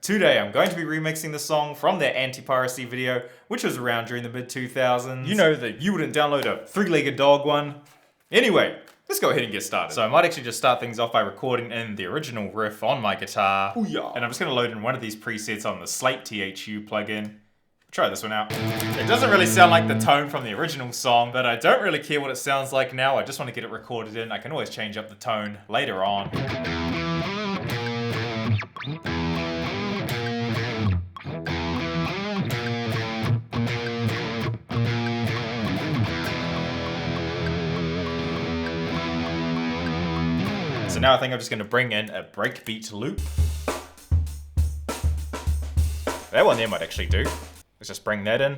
Today I'm going to be remixing the song from their Anti-Piracy video, which was around during the mid-2000s. You know that you wouldn't download a three-legged dog one. Anyway, let's go ahead and get started. So I might actually just start things off by recording in the original riff on my guitar. Booyah. And I'm just going to load in one of these presets on the Slate THU plugin. Try this one out. It doesn't really sound like the tone from the original song, but I don't really care what it sounds like now. I just want to get it recorded in. I can always change up the tone later on. So now I think I'm just going to bring in a breakbeat loop. That one there might actually do. Let's just bring that in.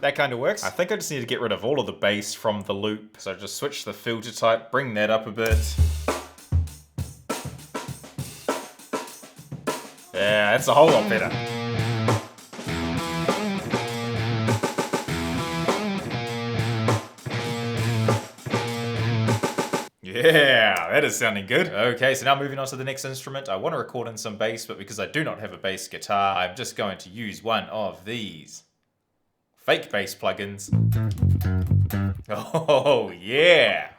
That kind of works. I think I just need to get rid of all of the bass from the loop. So just switch the filter type, bring that up a bit. Yeah, that's a whole lot better. Yeah, that is sounding good. Okay, so now moving on to the next instrument. I want to record in some bass, but because I do not have a bass guitar, I'm just going to use one of these fake bass plugins. Oh, yeah.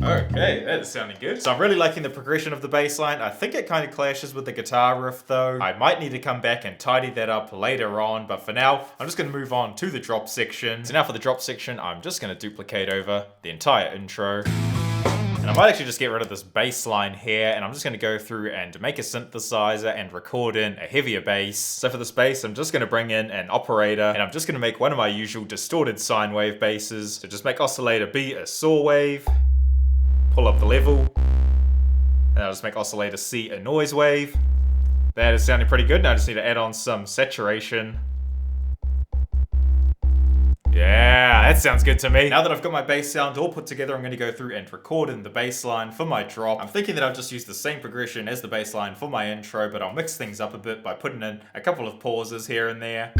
Okay, that is sounding good. So I'm really liking the progression of the bass line. I think it kind of clashes with the guitar riff though. I might need to come back and tidy that up later on, but for now, I'm just going to move on to the drop section. So now for the drop section, I'm just going to duplicate over the entire intro. And I might actually just get rid of this bass line here, and I'm just going to go through and make a synthesizer and record in a heavier bass. So for this bass, I'm just going to bring in an operator, and I'm just going to make one of my usual distorted sine wave basses. So just make oscillator B a saw wave. Pull up the level, and I'll just make oscillator C a noise wave. That is sounding pretty good. Now I just need to add on some saturation. Yeah, that sounds good to me. Now that I've got my bass sound all put together, I'm going to go through and record in the bass line for my drop. I'm thinking that I'll just use the same progression as the bass line for my intro, but I'll mix things up a bit by putting in a couple of pauses here and there.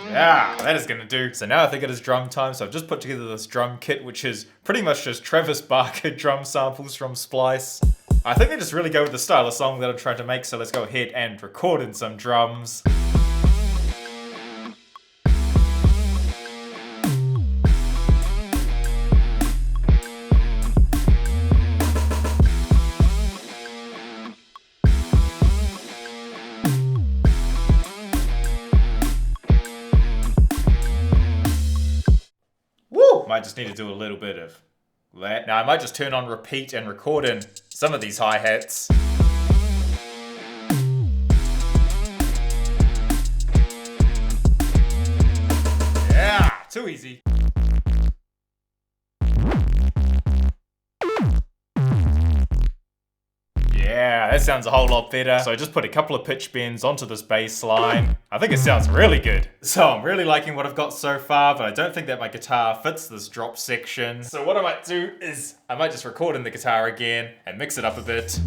Yeah, that is gonna do. So now I think it is drum time, so I've just put together this drum kit, which is pretty much just Travis Barker drum samples from Splice. I think they just really go with the style of song that I'm trying to make, so let's go ahead and record in some drums. Might just need to do a little bit of that. Now I might just turn on repeat and record in some of these hi-hats. Yeah, too easy. Yeah, that sounds a whole lot better. So I just put a couple of pitch bends onto this bass line. I think it sounds really good. So I'm really liking what I've got so far, but I don't think that my guitar fits this drop section. So what I might do is I might just record in the guitar again and mix it up a bit.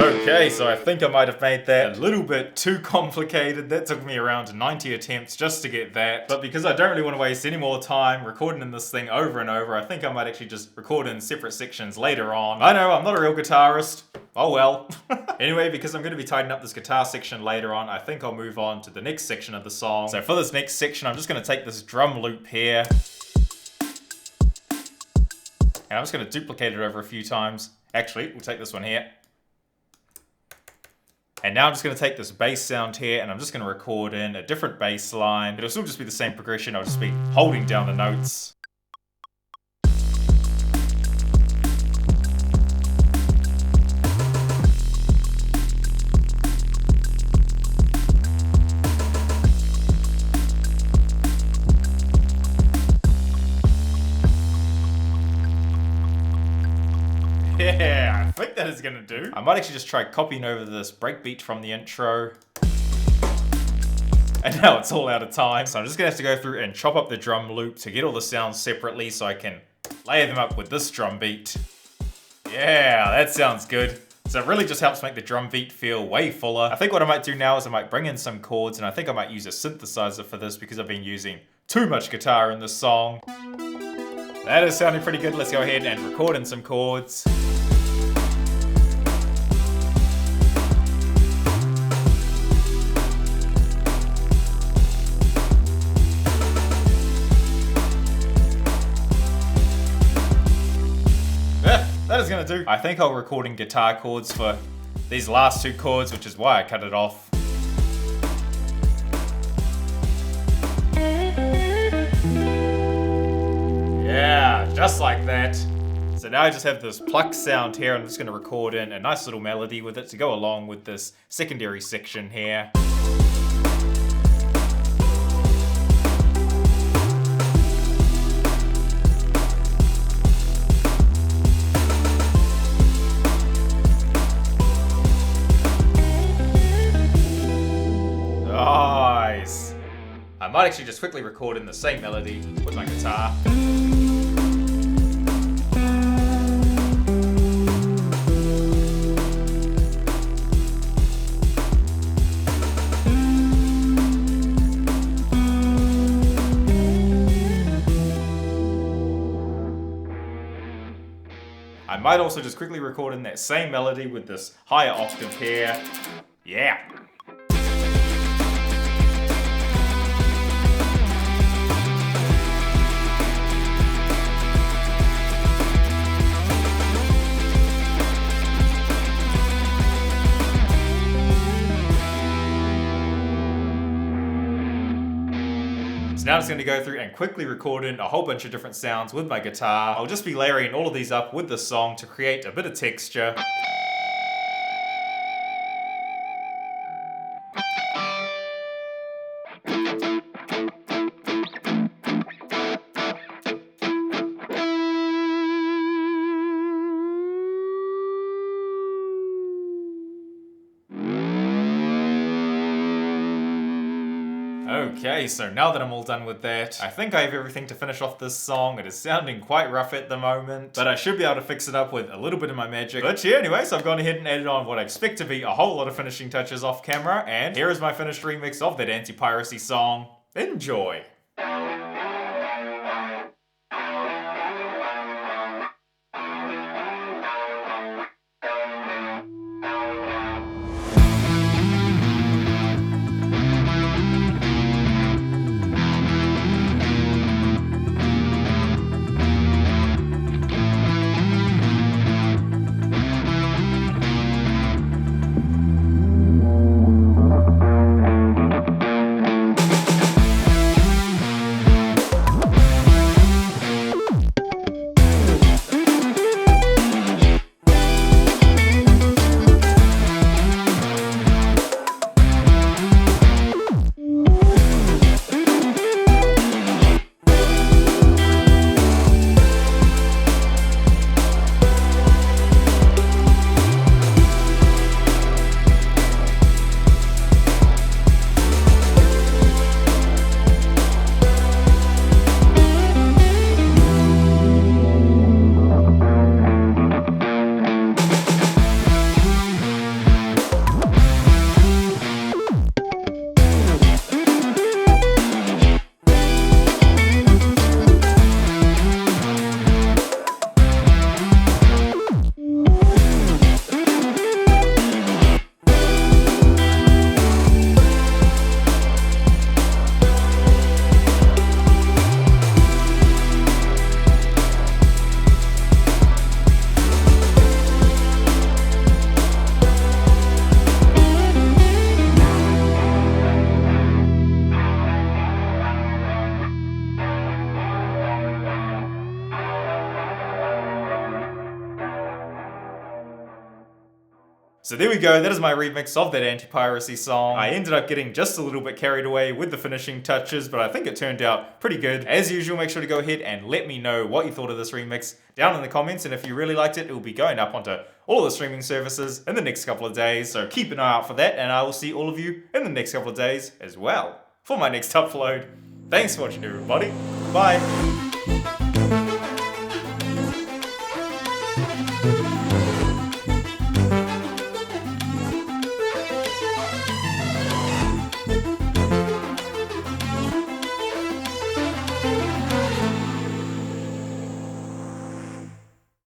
Okay, so I think I might have made that a little bit too complicated. That took me around 90 attempts just to get that. But because I don't really want to waste any more time recording in this thing over and over, I think I might actually just record in separate sections later on. I know, I'm not a real guitarist. Oh well. Anyway, because I'm going to be tidying up this guitar section later on, I think I'll move on to the next section of the song. So for this next section, I'm just going to take this drum loop here. And I'm just going to duplicate it over a few times. Actually, we'll take this one here. And now I'm just going to take this bass sound here and I'm just going to record in a different bass line. It'll still just be the same progression, I'll just be holding down the notes. Yeah, I think that is gonna do. I might actually just try copying over this breakbeat from the intro. And now it's all out of time. So I'm just gonna have to go through and chop up the drum loop to get all the sounds separately so I can layer them up with this drum beat. Yeah, that sounds good. So it really just helps make the drum beat feel way fuller. I think what I might do now is I might bring in some chords, and I think I might use a synthesizer for this because I've been using too much guitar in this song. That is sounding pretty good. Let's go ahead and record in some chords. That is gonna do. I think I'll record in guitar chords for these last two chords, which is why I cut it off. Yeah, just like that. So now I just have this pluck sound here, and I'm just gonna record in a nice little melody with it to go along with this secondary section here. Nice. I might actually just quickly record in the same melody with my guitar. I might also just quickly record in that same melody with this higher octave here. Yeah. So now I'm just going to go through and quickly record in a whole bunch of different sounds with my guitar. I'll just be layering all of these up with the song to create a bit of texture. Okay, so now that I'm all done with that, I think I have everything to finish off this song. It is sounding quite rough at the moment, but I should be able to fix it up with a little bit of my magic. But yeah, anyway, so I've gone ahead and added on what I expect to be a whole lot of finishing touches off camera, and here is my finished remix of that Anti-Piracy song. Enjoy! So there we go, that is my remix of that Anti-Piracy song. I ended up getting just a little bit carried away with the finishing touches, but I think it turned out pretty good. As usual, make sure to go ahead and let me know what you thought of this remix down in the comments, and if you really liked it, it will be going up onto all of the streaming services in the next couple of days, so keep an eye out for that, and I will see all of you in the next couple of days as well for my next upload. Thanks for watching, everybody. Bye.